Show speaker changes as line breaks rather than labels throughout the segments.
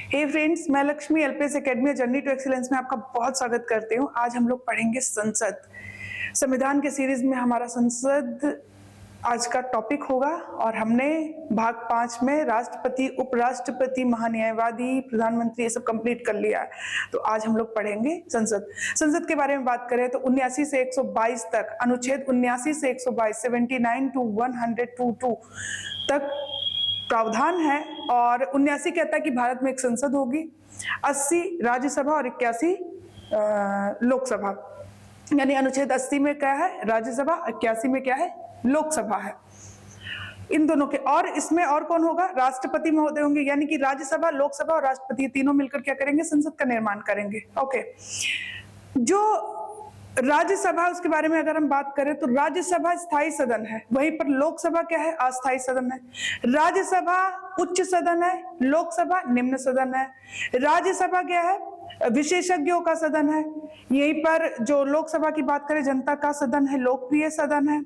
हे friends, मैं Lakshmi LPS academy journey to excellence में आपका बहुत स्वागत करती हूँ। आज हम लोग पढ़ेंगे संसद। संविधान के सीरीज में हमारा संसद आज का टॉपिक होगा और हमने भाग 5 में राष्ट्रपति, उपराष्ट्रपति, महान्यायवादी, प्रधानमंत्री ये सब कंप्लीट कर लिया है। तो आज हम लोग पढ़ेंगे संसद। संसद के बारे में बात करें तो 79 से 122 तक, अनुच्छेद 79 से 122, 79 to 122 तक प्रावधान है और 79 कहता है कि भारत में एक संसद होगी, 80 राज्यसभा और 81 लोकसभा। यानी अनुच्छेद 80 में क्या है? राज्यसभा, 81 में क्या है? लोकसभा है। इन दोनों के, और इसमें और कौन होगा? राष्ट्रपति महोदय होंगे। यानी कि राज्यसभा, लोकसभा और राष्ट्रपति तीनों मिलकर क्या करेंगे? संसद का निर्माण करेंगे। ओके, जो राज्यसभा, उसके बारे में अगर हम बात करें तो राज्यसभा स्थायी सदन है, वहीं पर लोकसभा क्या है? अस्थायी सदन है। राज्यसभा उच्च सदन है, लोकसभा निम्न सदन है। राज्यसभा क्या है? विशेषज्ञों का सदन है। यहीं पर जो लोकसभा की बात करें, जनता का सदन है, लोकप्रिय सदन है।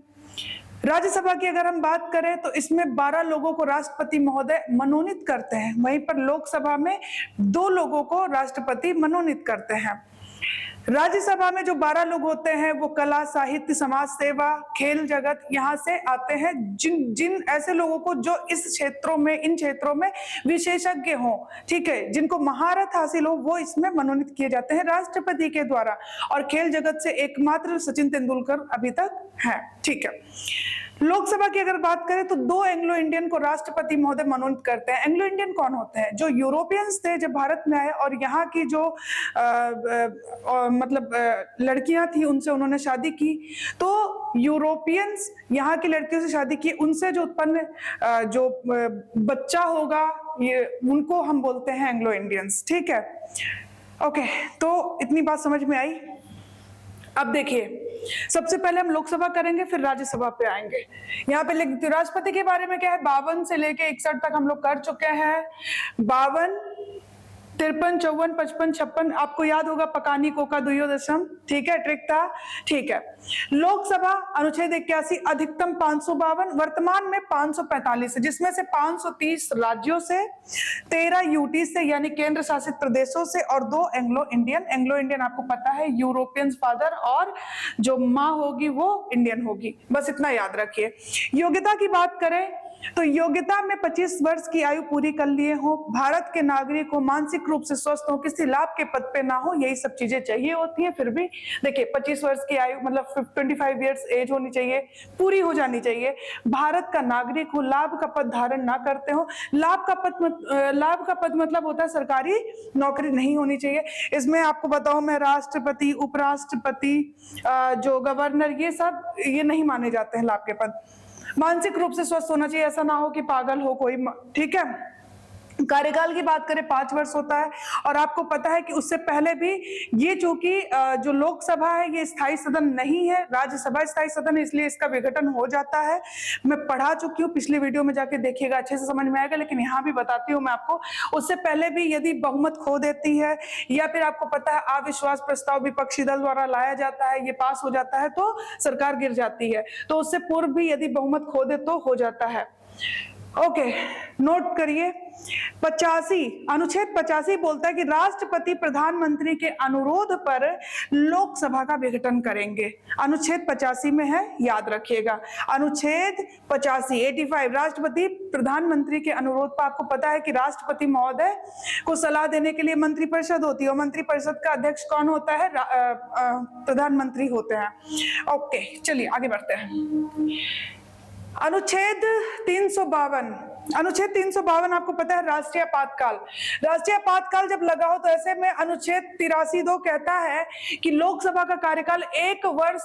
राज्यसभा की अगर हम बात करें तो इसमें 12 लोगों को राष्ट्रपति महोदय मनोनीत करते हैं, वहीं पर लोकसभा में 2 लोगों को राष्ट्रपति मनोनीत करते हैं। राज्यसभा में जो 12 लोग होते हैं वो कला, साहित्य, समाज सेवा, खेल जगत, यहाँ से आते हैं। जिन ऐसे लोगों को जो इस क्षेत्रों में, इन क्षेत्रों में विशेषज्ञ हों, ठीक है, जिनको महारत हासिल हो, वो इसमें मनोनीत किए जाते हैं राष्ट्रपति के द्वारा। और खेल जगत से एकमात्र सचिन तेंदुलकर अभी तक है, ठीक है। लोकसभा की अगर बात करें तो 2 एंग्लो इंडियन को राष्ट्रपति महोदय मनोनीत करते हैं। एंग्लो इंडियन कौन होते हैं? जो यूरोपियंस थे, जब भारत में आए और यहाँ की जो लड़कियां थी, उनसे उन्होंने शादी की, तो यूरोपियंस यहाँ की लड़कियों से शादी की, उनसे जो उत्पन्न जो बच्चा होगा, ये उनको हम बोलते हैं एंग्लो इंडियंस, ठीक है। ओके, तो इतनी बात समझ में आई। अब देखिए, सबसे पहले हम लोकसभा करेंगे, फिर राज्यसभा पे आएंगे। यहाँ पे लिख देती हूँ, राष्ट्रपति के बारे में क्या है? 52 से लेके 61 तक हम लोग कर चुके हैं। 52, 53, 54, 55, 56, आपको याद होगा पकानी कोका दुयो दशम, ठीक है, ट्रिक था, ठीक है। लोकसभा अनुच्छेद 81, अधिकतम 552, वर्तमान में 545 है, जिसमें से 530 राज्यों से, 13 यूटी से यानी केंद्र शासित प्रदेशों से और 2 एंग्लो इंडियन। एंग्लो इंडियन आपको पता है, यूरोपियन फादर, और जो माँ होगी वो इंडियन होगी, बस इतना याद रखिए। योग्यता की बात करें तो योग्यता में 25 वर्ष की आयु पूरी कर लिए हो, भारत के नागरिक हो, मानसिक रूप से स्वस्थ हो, किसी लाभ के पद पे ना हो, यही सब चीजें चाहिए होती हैं। फिर भी देखिए, 25 वर्ष की आयु मतलब 25 इयर्स एज होनी चाहिए, पूरी हो जानी चाहिए। भारत का नागरिक हो, लाभ का पद धारण ना करते हो। लाभ का पद मतलब होता है सरकारी नौकरी नहीं होनी चाहिए। इसमें आपको बताऊं मैं, राष्ट्रपति, उपराष्ट्रपति, जो गवर्नर, ये सब ये नहीं माने जाते हैं लाभ के पद। मानसिक रूप से स्वस्थ होना चाहिए, ऐसा ना हो कि पागल हो कोई, ठीक है। कार्यकाल की बात करें 5 वर्ष होता है, और आपको पता है कि उससे पहले भी ये, चूंकि जो लोकसभा है ये स्थायी सदन नहीं है, राज्यसभा स्थायी सदन है, इसलिए इसका विघटन हो जाता है। मैं पढ़ा चुकी हूँ, पिछले वीडियो में जाके देखिएगा, अच्छे से समझ में आएगा, लेकिन यहाँ भी बताती हूँ मैं आपको। उससे पहले भी यदि बहुमत खो देती है, या फिर आपको पता है अविश्वास प्रस्ताव विपक्षी दल द्वारा लाया जाता है, ये पास हो जाता है तो सरकार गिर जाती है, तो उससे पूर्व भी यदि बहुमत खो दे तो हो जाता है। ओके, नोट करिए। 85, अनुच्छेद 85 बोलता है कि राष्ट्रपति प्रधानमंत्री के अनुरोध पर लोकसभा का विघटन करेंगे। अनुच्छेद 85 में है, याद रखिएगा। अनुच्छेद 85 राष्ट्रपति प्रधानमंत्री के अनुरोध पर, आपको पता है कि राष्ट्रपति महोदय को सलाह देने के लिए मंत्रिपरिषद होती है, और मंत्रिपरिषद का अध्यक्ष कौन होता है? प्रधानमंत्री होते हैं। ओके, चलिए आगे बढ़ते हैं। अनुच्छेद 352 आपको पता है, राष्ट्रीय आपातकाल। राष्ट्रीय आपातकाल जब लगा हो तो ऐसे में अनुच्छेद 83(2) कहता है कि लोकसभा का कार्यकाल 1 वर्ष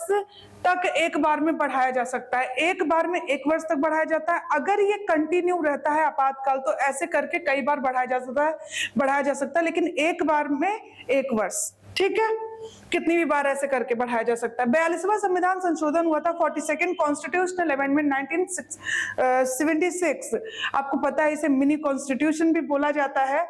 तक एक बार में बढ़ाया जा सकता है। एक बार में 1 वर्ष तक बढ़ाया जाता है। अगर ये कंटिन्यू रहता है आपातकाल तो ऐसे करके कई बार बढ़ाया जा सकता है, लेकिन एक बार में 1 वर्ष, ठीक है। कितनी भी बार ऐसे करके बढ़ाया जा सकता है। 42वां संविधान संशोधन हुआ था, 42nd कॉन्स्टिट्यूशनल अमेंडमेंट 1976। आपको पता है इसे मिनी कॉन्स्टिट्यूशन भी बोला जाता है।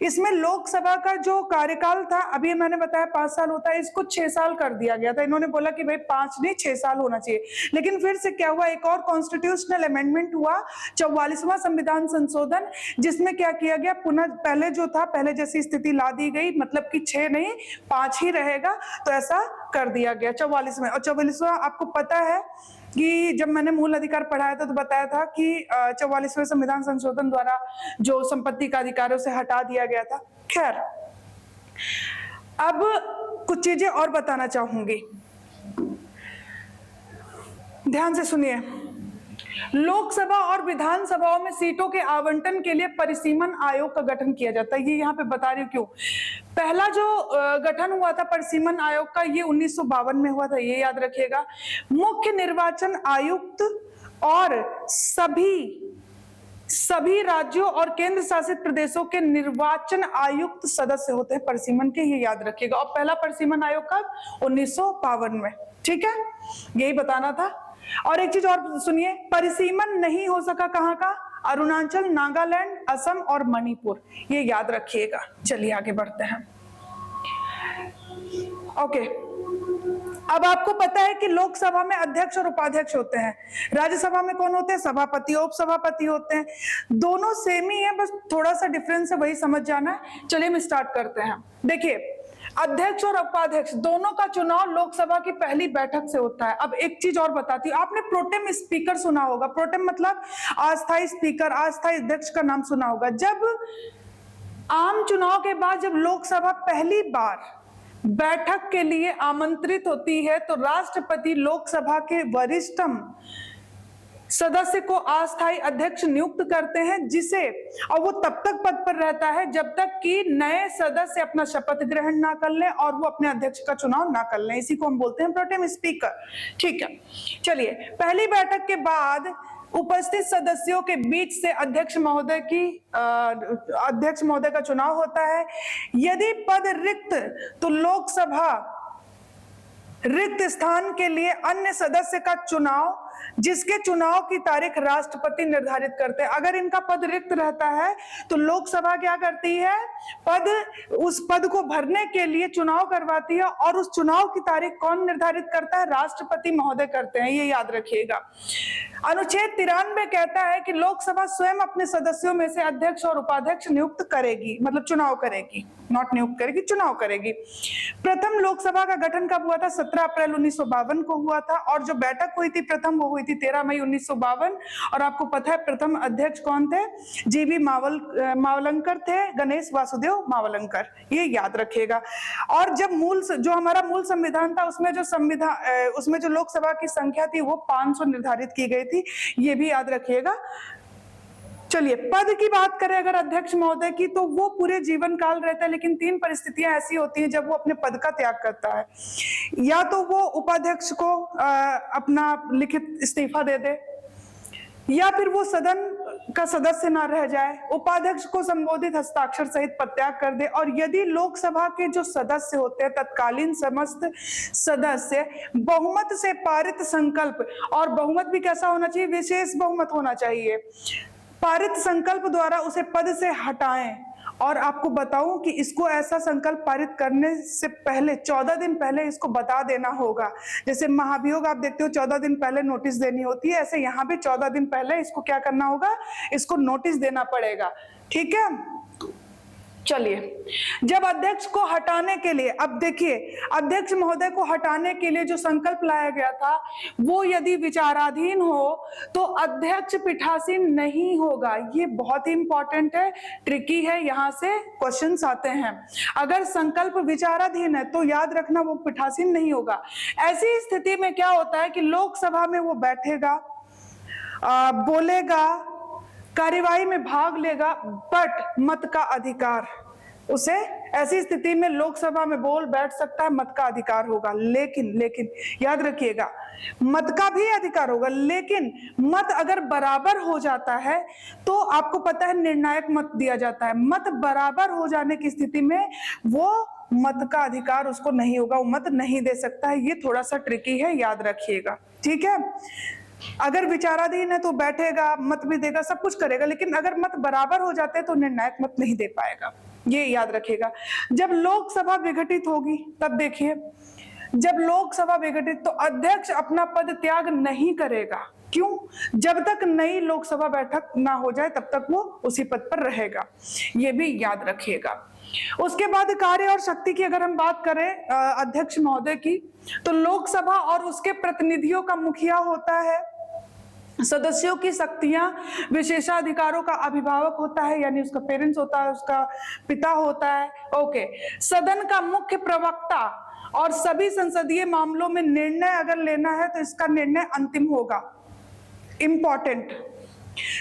इसमें लोकसभा का जो कार्यकाल था, अभी मैंने बताया 5 साल होता है, इसको 6 साल कर दिया गया था। इन्होंने बोला कि भाई 5 नहीं 6 साल होना चाहिए। लेकिन फिर से क्या हुआ, एक और कॉन्स्टिट्यूशनल अमेंडमेंट हुआ, 44वां संविधान संशोधन, जिसमें क्या किया गया, पुनः पहले जो था पहले जैसी स्थिति ला दी गई, मतलब कि 6 नहीं 5 ही रहेगा, तो ऐसा कर दिया गया 44 में। और 44वां आपको पता है कि जब मैंने मूल अधिकार पढ़ाया था तो बताया था कि 44वें संविधान संशोधन द्वारा जो संपत्ति का अधिकारों से हटा दिया गया था। खैर, अब कुछ चीजें और बताना चाहूंगी, ध्यान से सुनिए। लोकसभा और विधानसभाओं में सीटों के आवंटन के लिए परिसीमन आयोग का गठन किया जाता है। ये यहाँ पे बता रही हूँ क्यों। पहला जो गठन हुआ था परिसीमन आयोग का, ये 1952 में हुआ था, ये याद रखिएगा। मुख्य निर्वाचन आयुक्त और सभी राज्यों और केंद्र शासित प्रदेशों के निर्वाचन आयुक्त सदस्य होते हैं परिसीमन के, ये याद रखिएगा। और पहला परिसीमन आयोग कब, 1952 में। ठीक है, यही बताना था। और एक चीज और सुनिए, परिसीमन नहीं हो सका कहाँ का, अरुणाचल, नागालैंड, असम और मणिपुर, ये याद रखिएगा। चलिए आगे बढ़ते हैं। ओके, अब आपको पता है कि लोकसभा में अध्यक्ष और उपाध्यक्ष होते हैं, राज्यसभा में कौन होते हैं, सभापति और उपसभापति होते हैं। दोनों सेम ही है, बस थोड़ा सा डिफरेंस है, वही समझ जाना है। चलिए हम स्टार्ट करते हैं। देखिए, अध्यक्ष और उपाध्यक्ष दोनों का चुनाव लोकसभा की पहली बैठक से होता है। अब एक चीज और बताती हूँ, आपने प्रोटेम स्पीकर सुना होगा, प्रोटेम मतलब अस्थायी स्पीकर, अस्थायी अध्यक्ष का नाम सुना होगा। जब आम चुनाव के बाद जब लोकसभा पहली बार बैठक के लिए आमंत्रित होती है तो राष्ट्रपति लोकसभा के वरिष्ठतम सदस्य को अस्थायी अध्यक्ष नियुक्त करते हैं, जिसे, और वो तब तक पद पर रहता है जब तक कि नए सदस्य अपना शपथ ग्रहण ना कर लें और वो अपने अध्यक्ष का चुनाव ना कर लें। इसी को हम बोलते हैं प्रोटेम स्पीकर। ठीक है, चलिए, पहली बैठक के बाद उपस्थित सदस्यों के बीच से अध्यक्ष महोदय का चुनाव होता है। यदि पद रिक्त तो लोकसभा रिक्त स्थान के लिए अन्य सदस्य का चुनाव, जिसके चुनाव की तारीख राष्ट्रपति निर्धारित करते हैं। अगर इनका पद रिक्त रहता है तो लोकसभा क्या करती है, उस पद को भरने के लिए चुनाव करवाती है, और उस चुनाव की तारीख कौन निर्धारित करता है, राष्ट्रपति महोदय करते हैं, ये याद रखिएगा। अनुच्छेद 93 कहता है कि लोकसभा स्वयं अपने सदस्यों में से अध्यक्ष और उपाध्यक्ष नियुक्त करेगी, मतलब चुनाव करेगी, नॉट नियुक्त करेगी, चुनाव करेगी। प्रथम लोकसभा का गठन कब हुआ था, 17 अप्रैल 1952 को हुआ था, और जो बैठक हुई थी प्रथम वो हुई थी 13 मई 1952। और आपको पता है प्रथम अध्यक्ष कौन थे, जीवी मावलंकर थे, गणेश वासुदेव मावलंकर, ये याद रखिएगा। और जब जो हमारा मूल संविधान था उसमें जो लोकसभा की संख्या थी वो 500 निर्धारित की गई थी, ये भी याद रखिएगा। चलिए, पद की बात करें अगर अध्यक्ष महोदय की, तो वो पूरे जीवन काल रहता है, लेकिन 3 परिस्थितियां ऐसी होती हैं जब वो अपने पद का त्याग करता है। या तो वो उपाध्यक्ष को अपना लिखित इस्तीफा दे दे, या फिर वो सदन का सदस्य ना रह जाए, उपाध्यक्ष को संबोधित हस्ताक्षर सहित पदत्याग कर दे, और यदि लोकसभा के जो सदस्य होते हैं तत्कालीन समस्त सदस्य बहुमत से पारित संकल्प, और बहुमत भी कैसा होना चाहिए, विशेष बहुमत होना चाहिए, पारित संकल्प द्वारा उसे पद से हटाएं। और आपको बताऊं कि इसको ऐसा संकल्प पारित करने से पहले 14 दिन पहले इसको बता देना होगा। जैसे महाभियोग आप देखते हो 14 दिन पहले नोटिस देनी होती है, ऐसे यहाँ भी 14 दिन पहले इसको क्या करना होगा, इसको नोटिस देना पड़ेगा। ठीक है, चलिए, जब अध्यक्ष को हटाने के लिए, अब देखिए अध्यक्ष महोदय को हटाने के लिए जो संकल्प लाया गया था वो यदि विचाराधीन हो तो अध्यक्ष पीठासीन नहीं होगा। ये बहुत ही इंपॉर्टेंट है, ट्रिकी है, यहाँ से क्वेश्चंस आते हैं। अगर संकल्प विचाराधीन है तो याद रखना वो पीठासीन नहीं होगा। ऐसी स्थिति में क्या होता है कि लोकसभा में वो बैठेगा, बोलेगा, कार्यवाही में भाग लेगा, बट मत का अधिकार उसे ऐसी स्थिति में लोकसभा में बोल बैठ सकता है, मत का अधिकार होगा। लेकिन लेकिन याद रखिएगा, मत का भी अधिकार होगा, लेकिन मत अगर बराबर हो जाता है तो आपको पता है निर्णायक मत दिया जाता है। मत बराबर हो जाने की स्थिति में वो मत का अधिकार उसको नहीं होगा, वो मत नहीं दे सकता है। ये थोड़ा सा ट्रिकी है, याद रखिएगा, ठीक है। अगर विचाराधीन है तो बैठेगा, मत भी देगा, सब कुछ करेगा, लेकिन अगर मत बराबर हो जाते हैं तो निर्णायक मत नहीं दे पाएगा, ये याद रखिएगा। जब लोकसभा विघटित होगी तब देखिए, जब लोकसभा विघटित तो अध्यक्ष अपना पद त्याग नहीं करेगा। क्यों? जब तक नई लोकसभा बैठक ना हो जाए तब तक वो उसी पद पर रहेगा, ये भी याद रखिएगा। उसके बाद कार्य और शक्ति की अगर हम बात करें अध्यक्ष महोदय की, तो लोकसभा और उसके प्रतिनिधियों का मुखिया होता है, सदस्यों की शक्तियां विशेषाधिकारों का अभिभावक होता है, यानी उसका पेरेंट्स होता है, उसका पिता होता है। ओके, सदन का मुख्य प्रवक्ता और सभी संसदीय मामलों में निर्णय अगर लेना है तो इसका निर्णय अंतिम होगा। इंपॉर्टेंट,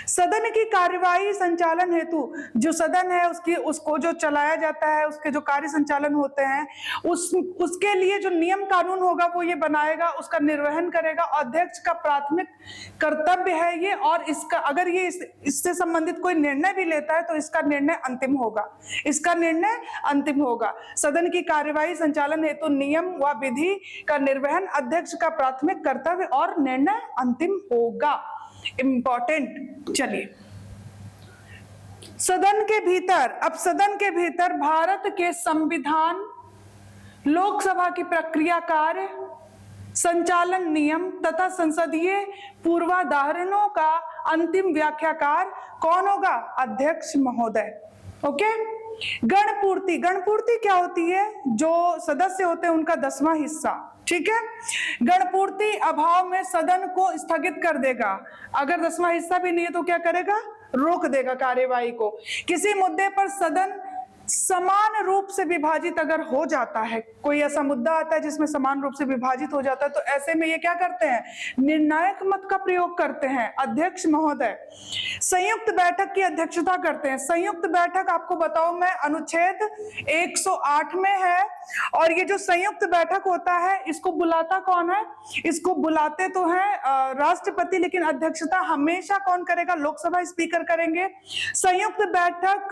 सदन की कार्यवाही संचालन हेतु जो सदन है उसको जो चलाया जाता है, उसके जो कार्य संचालन होते हैं, उसके लिए जो नियम कानून होगा वो ये बनाएगा, उसका निर्वहन करेगा। अध्यक्ष का प्राथमिक कर्तव्य है ये, और इसका अगर ये इससे संबंधित कोई निर्णय भी लेता है तो इसका निर्णय अंतिम होगा, इसका निर्णय अंतिम होगा। सदन की कार्यवाही संचालन हेतु नियम व विधि का निर्वहन अध्यक्ष का प्राथमिक कर्तव्य और निर्णय अंतिम होगा। इंपॉर्टेंट। चलिए, सदन के भीतर, अब सदन के भीतर भारत के संविधान, लोकसभा की प्रक्रिया कार्य, संचालन नियम तथा संसदीय पूर्वाधारणों का अंतिम व्याख्याकार कौन होगा? अध्यक्ष महोदय। ओके। गणपूर्ति, गणपूर्ति क्या होती है? जो सदस्य होते हैं उनका 10वां हिस्सा, ठीक है। गणपूर्ति अभाव में सदन को स्थगित कर देगा, अगर 10वां हिस्सा भी नहीं है तो क्या करेगा? रोक देगा कार्यवाही को। किसी मुद्दे पर सदन समान रूप से विभाजित अगर हो जाता है, कोई ऐसा मुद्दा आता है जिसमें समान रूप से विभाजित हो जाता है, तो ऐसे में ये क्या करते हैं? निर्णायक मत का प्रयोग करते हैं अध्यक्ष महोदय। संयुक्त बैठक की अध्यक्षता करते हैं। संयुक्त बैठक आपको बताओ मैं अनुच्छेद 108 में है, और ये जो संयुक्त बैठक होता है इसको बुलाता कौन है? इसको बुलाते तो हैं राष्ट्रपति, लेकिन अध्यक्षता हमेशा कौन करेगा? लोकसभा स्पीकर करेंगे। संयुक्त बैठक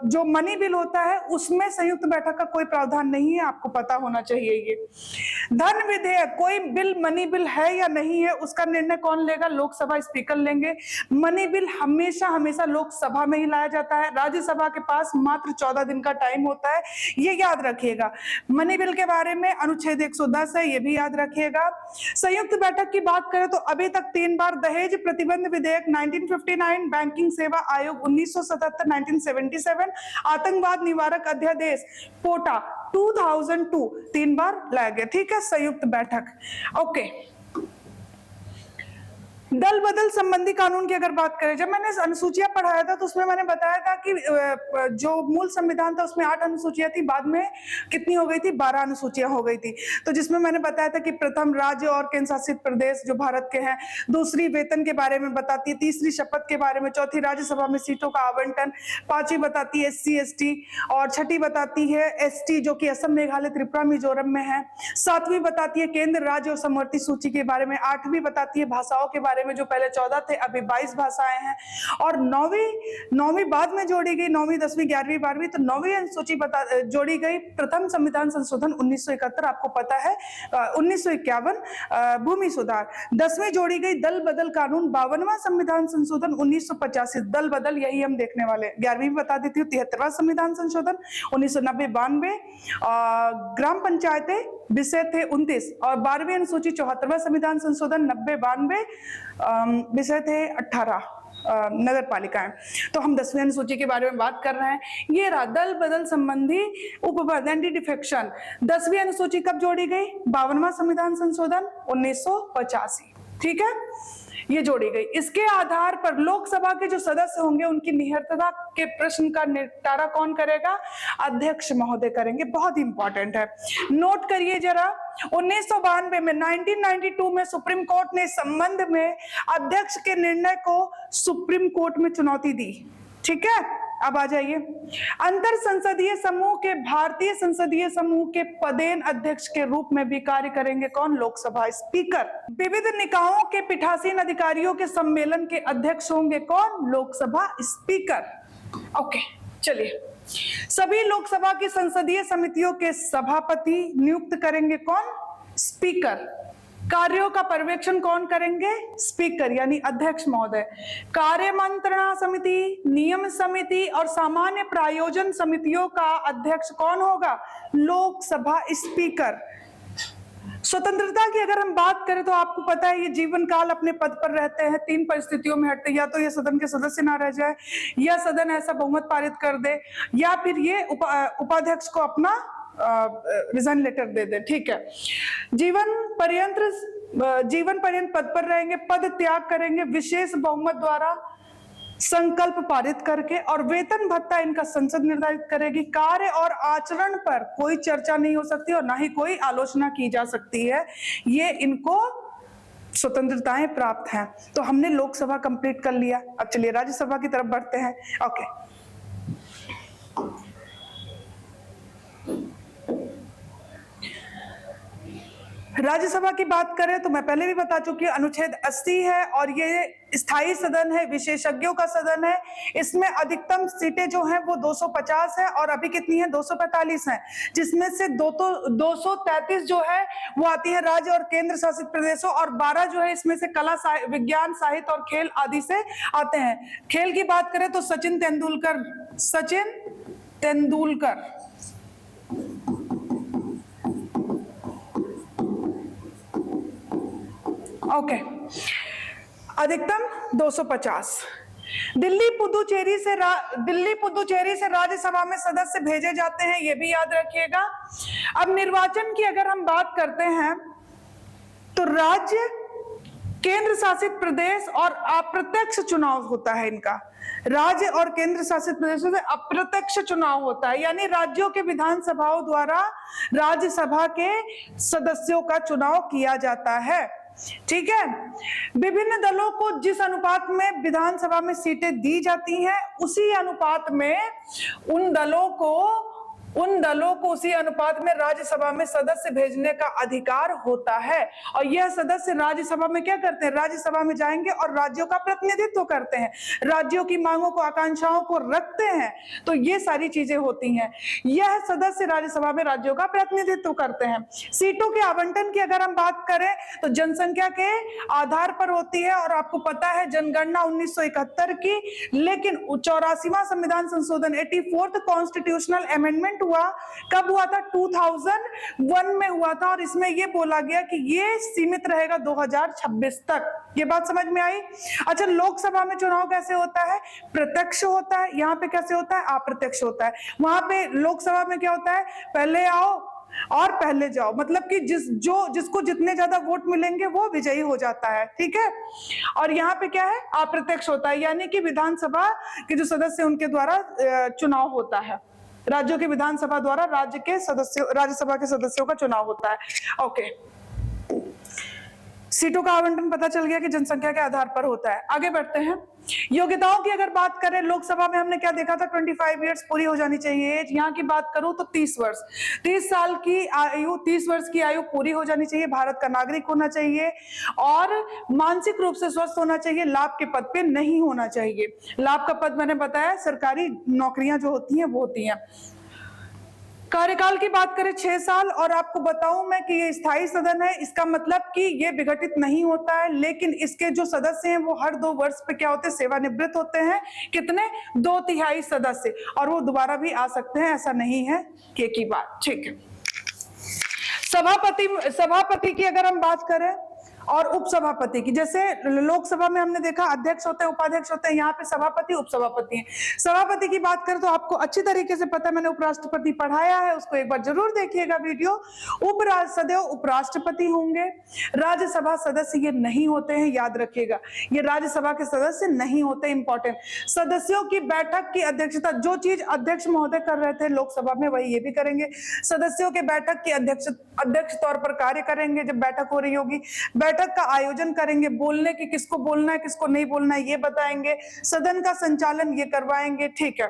जो मनी बिल होता है उसमें संयुक्त बैठक का कोई प्रावधान नहीं है, आपको पता होना चाहिए ये। धन विधेयक, कोई बिल मनी बिल है या नहीं है उसका निर्णय कौन लेगा? लोकसभा स्पीकर लेंगे। मनी बिल हमेशा हमेशा लोकसभा में ही लाया जाता है, राज्यसभा के पास मात्र 14 दिन का टाइम होता है, ये याद रखिएगा। मनी बिल के बारे में अनुच्छेद 110 है, ये भी याद रखिएगा। संयुक्त बैठक की बात करें तो अभी तक 3 बार दहेज प्रतिबंध विधेयक 1959, बैंकिंग सेवा आयोग 1977, 1977, आतंकवाद निवारक अध्यादेश पोटा 2002 3 बार लाया गया, ठीक है। संयुक्त बैठक। ओके, दल बदल संबंधी कानून की अगर बात करें, जब मैंने अनुसूचियां पढ़ाया था तो उसमें मैंने बताया था कि जो मूल संविधान था उसमें 8 अनुसूचियां थी, बाद में कितनी हो गई थी? 12 अनुसूचियां हो गई थी। तो जिसमें मैंने बताया था कि प्रथम राज्य और केंद्र शासित प्रदेश जो भारत के हैं, दूसरी वेतन के बारे में बताती है, तीसरी शपथ के बारे में, चौथी राज्यसभा में सीटों का आवंटन, पांचवी बताती है SC ST, और छठी बताती है ST जो कि असम, मेघालय, त्रिपुरा, मिजोरम में है, सातवीं बताती है केंद्र राज्य और समवर्ती सूची के बारे में, आठवीं बताती है भाषाओं के बारे में, जो पहले 14 थे अभी 22 भाषाएं हैं, और नौवीं बाद में जोड़ी गई, 9वीं 10वीं 11वीं 12वीं, तो 9वीं अनुसूची जोड़ी गई प्रथम संविधान संशोधन 1971, आपको पता है 1951 भूमि सुधार। 10वीं जोड़ी गई दल बदल कानून, 52वां संविधान संशोधन 1985, दल बदल यही हम देखने वाले। 11वीं बता देती हूँ 73वां संविधान संशोधन 1990-92, ग्राम पंचायतें विषय थे 29, और 12वीं अनुसूची 74वां संविधान संशोधन 90-92 विषय थे 18 नगर पालिकाएं। तो हम 10वीं अनुसूची के बारे में बात कर रहे हैं। ये रहा दल बदल संबंधी उपपद, एंटी डिफेक्शन। 10वीं अनुसूची कब जोड़ी गई? 52वां संविधान संशोधन 1985, ठीक है, ये जोड़ी गई। इसके आधार पर लोकसभा के जो सदस्य होंगे उनकी निहत्था के प्रश्न का निपटारा कौन करेगा? अध्यक्ष महोदय करेंगे। बहुत इंपॉर्टेंट है, नोट करिए जरा। 1992 में 1992 में सुप्रीम कोर्ट ने इस संबंध में अध्यक्ष के निर्णय को सुप्रीम कोर्ट में चुनौती दी, ठीक है। अब आ जाइए, अंतर संसदीय समूह के भारतीय संसदीय समूह के पदेन अध्यक्ष के रूप में भी कार्य करेंगे कौन? लोकसभा स्पीकर। विविध निकायों के पीठासीन अधिकारियों के सम्मेलन के अध्यक्ष होंगे कौन? लोकसभा स्पीकर। ओके, चलिए, सभी लोकसभा की संसदीय समितियों के सभापति नियुक्त करेंगे कौन? स्पीकर। कार्यों का पर्यवेक्षण कौन करेंगे? स्पीकर यानी अध्यक्ष महोदय। कार्य मंत्रणा समिति, नियम समिति और सामान्य प्रायोजन समितियों का अध्यक्ष कौन होगा? लोकसभा स्पीकर। स्वतंत्रता की अगर हम बात करें तो आपको पता है ये जीवन काल अपने पद पर रहते हैं, 3 परिस्थितियों में हटते, या तो ये सदन के सदस्य ना रह जाए, या सदन ऐसा बहुमत पारित कर दे, या फिर ये उपाध्यक्ष को अपना रिजाइन लेटर दे दे। ठीक है, जीवन पर्यंत पद पर रहेंगे, पद त्याग करेंगे विशेष बहुमत द्वारा संकल्प पारित करके, और वेतन भत्ता इनका संसद निर्धारित करेगी। कार्य और आचरण पर कोई चर्चा नहीं हो सकती और ना ही कोई आलोचना की जा सकती है, ये इनको स्वतंत्रताएं प्राप्त हैं। तो हमने लोकसभा कंप्लीट कर लिया, अब चलिए राज्यसभा की तरफ बढ़ते हैं। ओके, राज्यसभा की बात करें तो मैं पहले भी बता चुकी हूँ, अनुच्छेद 80 है और ये स्थायी सदन है, विशेषज्ञों का सदन है। इसमें अधिकतम सीटें जो हैं वो 250 है और अभी कितनी है? 245 है, जिसमें से 233 जो है वो आती है राज्य और केंद्र शासित प्रदेशों, और 12 जो है इसमें से कला, विज्ञान, साहित्य और खेल आदि से आते हैं। खेल की बात करें तो सचिन तेंदुलकर ओके, अधिकतम 250। दिल्ली पुदुचेरी से राज्यसभा में सदस्य भेजे जाते हैं, ये भी याद रखिएगा। अब निर्वाचन की अगर हम बात करते हैं तो राज्य, केंद्र शासित प्रदेश और अप्रत्यक्ष चुनाव होता है इनका। राज्य और केंद्र शासित प्रदेशों से अप्रत्यक्ष चुनाव होता है, यानी राज्यों के विधानसभाओं द्वारा राज्यसभा के सदस्यों का चुनाव किया जाता है। ठीक है, विभिन्न दलों को जिस अनुपात में विधानसभा में सीटें दी जाती हैं, उसी अनुपात में उन दलों को उसी अनुपात में राज्यसभा में सदस्य भेजने का अधिकार होता है। और यह सदस्य राज्यसभा में क्या करते हैं? राज्यसभा में जाएंगे और राज्यों का प्रतिनिधित्व करते हैं, राज्यों की मांगों को, आकांक्षाओं को रखते हैं। तो ये सारी चीजें होती हैं। यह सदस्य राज्यसभा में राज्यों का प्रतिनिधित्व करते हैं। सीटों के आवंटन की अगर हम बात करें तो जनसंख्या के आधार पर होती है, और आपको पता है जनगणना 1971 की, लेकिन 84वां संविधान संशोधन 84th कॉन्स्टिट्यूशनल अमेंडमेंट हुआ। कब हुआ था? 2001 में हुआ था, और इसमें यह बोला गया कि ये सीमित रहेगा 2026 तक। ये बात समझ में आई? अच्छा, लोकसभा में चुनाव कैसे होता है? प्रत्यक्ष होता है। यहाँ पे कैसे होता है? अप्रत्यक्ष होता है। वहां पे लोकसभा में क्या होता है? पहले आओ और पहले जाओ, मतलब कि जिसको जितने ज्यादा वोट मिलेंगे वो विजयी हो जाता है। ठीक है, और यहाँ पे क्या है? अप्रत्यक्ष होता है, यानी कि विधानसभा के जो सदस्य उनके द्वारा चुनाव होता है। राज्यों के विधानसभा द्वारा राज्यसभा के सदस्यों का चुनाव होता है। ओके, सीटों का आवंटन पता चल गया कि जनसंख्या के आधार पर होता है। आगे बढ़ते हैं। योग्यताओं की अगर बात करें, लोकसभा में हमने क्या देखा था? 25 ईयर्स पूरी हो जानी चाहिए। यहाँ की बात करूं तो 30 वर्ष, 30 वर्ष की आयु पूरी हो जानी चाहिए, भारत का नागरिक होना चाहिए और मानसिक रूप से स्वस्थ होना चाहिए, लाभ के पद पे नहीं होना चाहिए। लाभ का पद मैंने बताया, सरकारी नौकरियां जो होती हैं वो होती हैं। कार्यकाल की बात करें 6 साल, और आपको बताऊं मैं कि ये स्थायी सदन है, इसका मतलब कि ये विघटित नहीं होता है, लेकिन इसके जो सदस्य हैं वो हर 2 वर्ष पे क्या होते हैं? सेवानिवृत्त होते हैं। कितने? 2/3 सदस्य, और वो दोबारा भी आ सकते हैं, ऐसा नहीं है की बात। ठीक है, सभापति की अगर हम बात करें और उपसभापति की, जैसे लोकसभा में हमने देखा अध्यक्ष होते हैं, उपाध्यक्ष होते हैं, यहाँ पे सभापति, उपसभापति हैं। सभापति की बात करें तो आपको अच्छी तरीके से पता है, मैंने उपराष्ट्रपति पढ़ाया है, उसको एक बार जरूर देखिएगा वीडियो। सदैव उपराष्ट्रपति होंगे। राज्यसभा सदस्य ये नहीं होते हैं, याद रखिएगा, ये राज्यसभा के सदस्य नहीं होते। इंपॉर्टेंट, सदस्यों की बैठक की अध्यक्षता, जो चीज अध्यक्ष महोदय कर रहे थे लोकसभा में, वही ये भी करेंगे। सदस्यों के बैठक की अध्यक्ष तौर पर कार्य करेंगे जब बैठक हो रही होगी। बैठक का आयोजन करेंगे, बोलने की किसको बोलना है किसको नहीं बोलना है ये बताएंगे, सदन का संचालन ये करवाएंगे, ठीक है।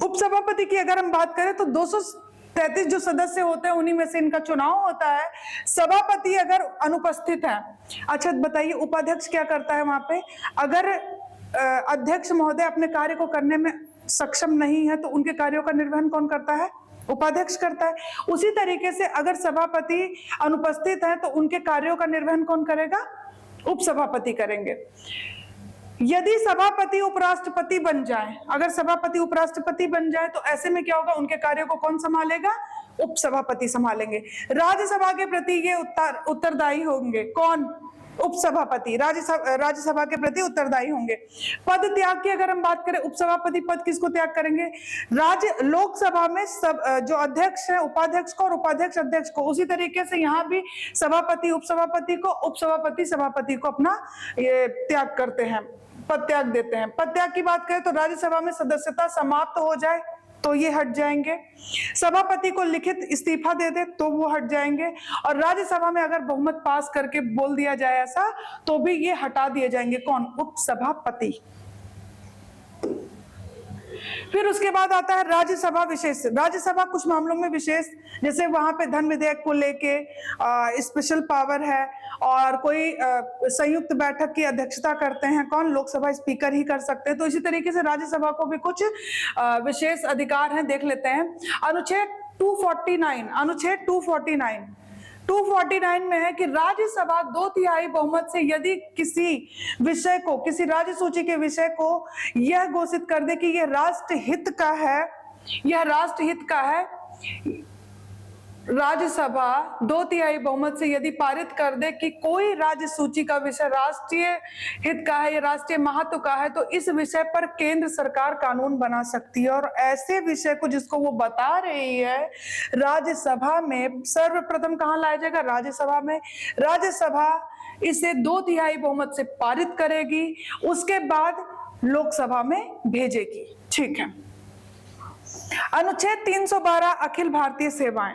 उपसभापति की अगर हम बात करें तो 233 जो सदस्य होते हैं उन्हीं में से इनका चुनाव होता है। सभापति अगर अनुपस्थित है, अच्छा बताइए उपाध्यक्ष क्या करता है वहां पे? अगर अध्यक्ष महोदय अपने कार्य को करने में सक्षम नहीं है तो उनके कार्यों का निर्वहन कौन करता है? उपाध्यक्ष करता है। उसी तरीके से अगर सभापति अनुपस्थित है तो उनके कार्यों का निर्वहन कौन करेगा? उपसभापति करेंगे। यदि सभापति उपराष्ट्रपति बन जाए, अगर सभापति उपराष्ट्रपति बन जाए तो ऐसे में क्या होगा? उनके कार्यों को कौन संभालेगा? उपसभापति संभालेंगे। राज्यसभा के प्रति ये उत्तरदायी होंगे, कौन? उपसभापति राज्यसभा के प्रति उत्तरदायी होंगे। पद त्याग की अगर हम बात करें, उपसभापति पद किसको त्याग करेंगे? लोकसभा में सब जो अध्यक्ष है उपाध्यक्ष को और उपाध्यक्ष अध्यक्ष को, उसी तरीके से यहाँ भी सभापति उपसभापति को, उपसभापति सभापति को अपना ये त्याग करते हैं, पद त्याग देते हैं। पद त्याग की बात करें तो राज्यसभा में सदस्यता समाप्त हो जाए तो ये हट जाएंगे, सभापति को लिखित इस्तीफा दे दे तो वो हट जाएंगे, और राज्यसभा में अगर बहुमत पास करके बोल दिया जाए ऐसा तो भी ये हटा दिए जाएंगे। कौन? उपसभापति। फिर उसके बाद आता है राज्यसभा विशेष। राज्यसभा कुछ मामलों में विशेष, जैसे वहां पे धन विधेयक को लेके स्पेशल पावर है, और कोई संयुक्त बैठक की अध्यक्षता करते हैं कौन? लोकसभा स्पीकर ही कर सकते हैं। तो इसी तरीके से राज्यसभा को भी कुछ विशेष अधिकार हैं, देख लेते हैं। अनुच्छेद 249, अनुच्छेद 249 में है कि राज्यसभा 2/3 बहुमत से यदि किसी विषय को, किसी राज्य सूची के विषय को यह घोषित कर दे कि यह राष्ट्रहित का है, यह राष्ट्रहित का है, राज्यसभा 2/3 बहुमत से यदि पारित कर दे कि कोई राज्य सूची का विषय राष्ट्रीय हित का है या राष्ट्रीय महत्व का है, तो इस विषय पर केंद्र सरकार कानून बना सकती है। और ऐसे विषय को जिसको वो बता रही है राज्यसभा में सर्वप्रथम कहाँ लाया जाएगा? राज्यसभा में। राज्यसभा इसे 2/3 बहुमत से पारित करेगी, उसके बाद लोकसभा में भेजेगी, ठीक है। अनुच्छेद 312 अखिल भारतीय सेवाएं।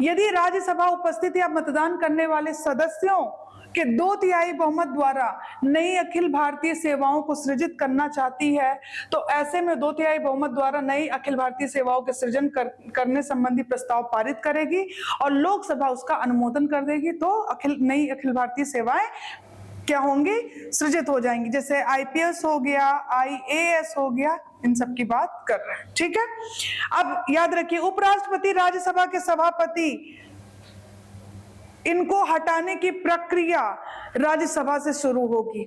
यदि राज्यसभा उपस्थित या मतदान करने वाले सदस्यों के 2/3 बहुमत द्वारा नई अखिल भारतीय सेवाओं को सृजित करना चाहती है तो ऐसे में 2/3 बहुमत द्वारा नई अखिल भारतीय सेवाओं के सृजन करने संबंधी प्रस्ताव पारित करेगी और लोकसभा उसका अनुमोदन कर देगी, तो नई अखिल भारतीय सेवाएं क्या होंगी? सृजित हो जाएंगी। जैसे आईपीएस हो गया, आईएएस हो गया, इन सब की बात कर रहे हैं, ठीक है। अब याद रखिए उपराष्ट्रपति, राज्यसभा के सभापति, इनको हटाने की प्रक्रिया राज्यसभा से शुरू होगी।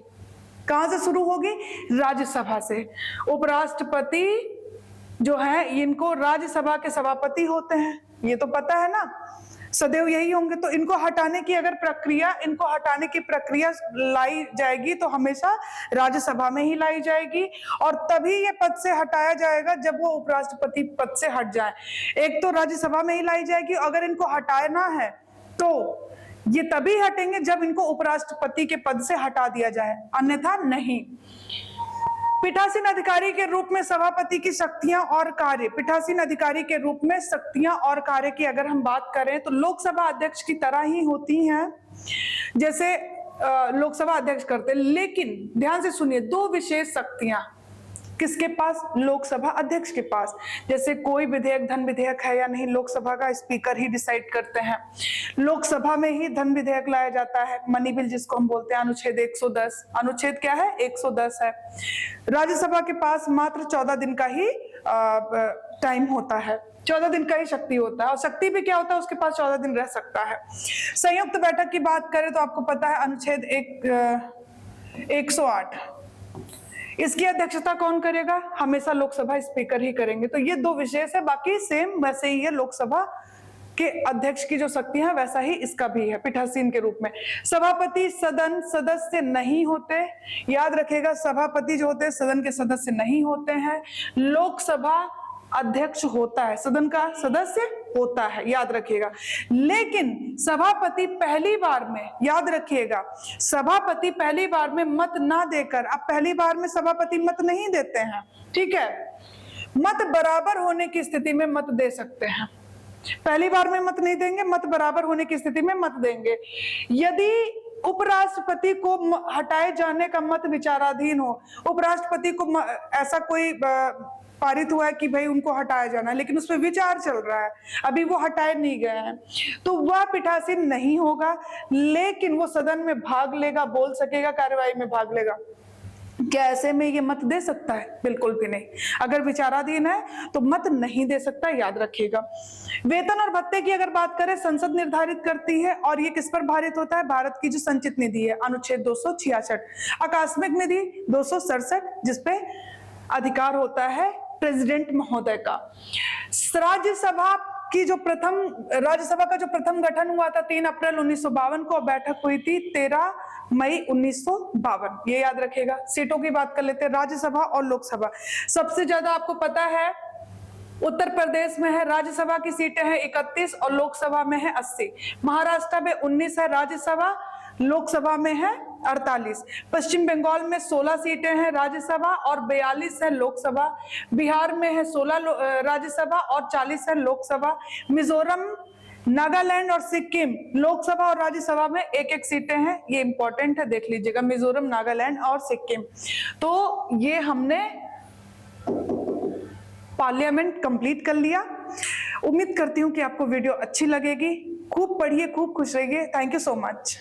कहां से शुरू होगी? राज्यसभा से। उपराष्ट्रपति जो है इनको राज्यसभा के सभापति होते हैं, ये तो पता है ना, सदैव यही होंगे। तो इनको हटाने की अगर प्रक्रिया, इनको हटाने की प्रक्रिया लाई जाएगी तो हमेशा राज्यसभा में ही लाई जाएगी, और तभी ये पद से हटाया जाएगा जब वो उपराष्ट्रपति पद से हट जाए। एक तो राज्यसभा में ही लाई जाएगी, अगर इनको हटाना है तो ये तभी हटेंगे जब इनको उपराष्ट्रपति के पद से हटा दिया जाए, अन्यथा नहीं। पीठासीन अधिकारी के रूप में सभापति की शक्तियां और कार्य। पीठासीन अधिकारी के रूप में शक्तियां और कार्य की अगर हम बात करें तो लोकसभा अध्यक्ष की तरह ही होती हैं, जैसे लोकसभा अध्यक्ष करते, लेकिन ध्यान से सुनिए, दो विशेष शक्तियां किसके पास? लोकसभा अध्यक्ष के पास। जैसे कोई विधेयक, धन विधेयक है या नहीं, लोकसभा का स्पीकर ही डिसाइड करते हैं। लोकसभा में ही धन विधेयक लाया जाता है, मनी बिल जिसको हम बोलते हैं, अनुच्छेद 110। अनुच्छेद क्या है? 110 है। राज्यसभा के पास मात्र 14 दिन का ही टाइम होता है, 14 दिन का ही शक्ति होता है, और शक्ति भी क्या होता है? उसके पास 14 दिन रह सकता है। संयुक्त बैठक की बात करें तो आपको पता है अनुच्छेद 108, इसकी अध्यक्षता कौन करेगा? हमेशा लोकसभा स्पीकर ही करेंगे। तो ये दो विशेष है, बाकी सेम वैसे ही है। लोकसभा के अध्यक्ष की जो शक्ति है वैसा ही इसका भी है पीठासीन के रूप में। सभापति सदन सदस्य नहीं होते, याद रखिएगा, सभापति जो होते हैं सदन के सदस्य नहीं होते हैं। लोकसभा अध्यक्ष होता है, सदन का सदस्य होता है, याद रखिएगा। लेकिन सभापति पहली बार में, याद रखिएगा, सभापति पहली बार में मत ना देकर, अब पहली बार में सभापति मत नहीं देते हैं, ठीक है, मत बराबर होने की स्थिति में मत दे सकते हैं। पहली बार में मत नहीं देंगे, मत बराबर होने की स्थिति में मत देंगे। यदि उपराष्ट्रपति को हटाए जाने का मत विचाराधीन हो, उपराष्ट्रपति को ऐसा कोई पारित हुआ है कि भाई उनको हटाया जाना है, लेकिन उस पर विचार चल रहा है, अभी वो हटाए नहीं गए हैं, तो वह पीठासीन नहीं होगा, लेकिन वो सदन में भाग लेगा, बोल सकेगा, कार्यवाही में भाग लेगा। क्या ऐसे में ये मत दे सकता है? बिल्कुल भी नहीं। अगर विचाराधीन है तो मत नहीं दे सकता, याद रखिएगा। वेतन और भत्ते की अगर बात करें, संसद निर्धारित करती है, और ये किस पर भारित होता है? भारत की जो संचित निधि है, अनुच्छेद 266। आकस्मिक निधि 267, जिसपे अधिकार होता है प्रेसिडेंट महोदय का। राज्यसभा का जो प्रथम गठन हुआ था 3 अप्रैल 1952 को, बैठक हुई थी 13 मई 1952। ये याद रखिएगा। सीटों की बात कर लेते हैं, राज्यसभा और लोकसभा। सबसे ज्यादा आपको पता है उत्तर प्रदेश में है, राज्यसभा की सीटें हैं 31 और लोकसभा में है 80। महाराष्ट्र में 19 है राज्यसभा, लोकसभा में है 48। पश्चिम बंगाल में 16 सीटें हैं राज्यसभा और 42 है लोकसभा। बिहार में है 16 राज्यसभा और 40 है लोकसभा। मिजोरम, नागालैंड और सिक्किम लोकसभा और राज्यसभा में 1-1 सीटें हैं। ये इंपॉर्टेंट है, देख लीजिएगा, मिजोरम, नागालैंड और सिक्किम। तो ये हमने पार्लियामेंट कंप्लीट कर लिया। उम्मीद करती हूँ कि आपको वीडियो अच्छी लगेगी। खूब पढ़िए, खूब खुश रहिए। Thank you so much.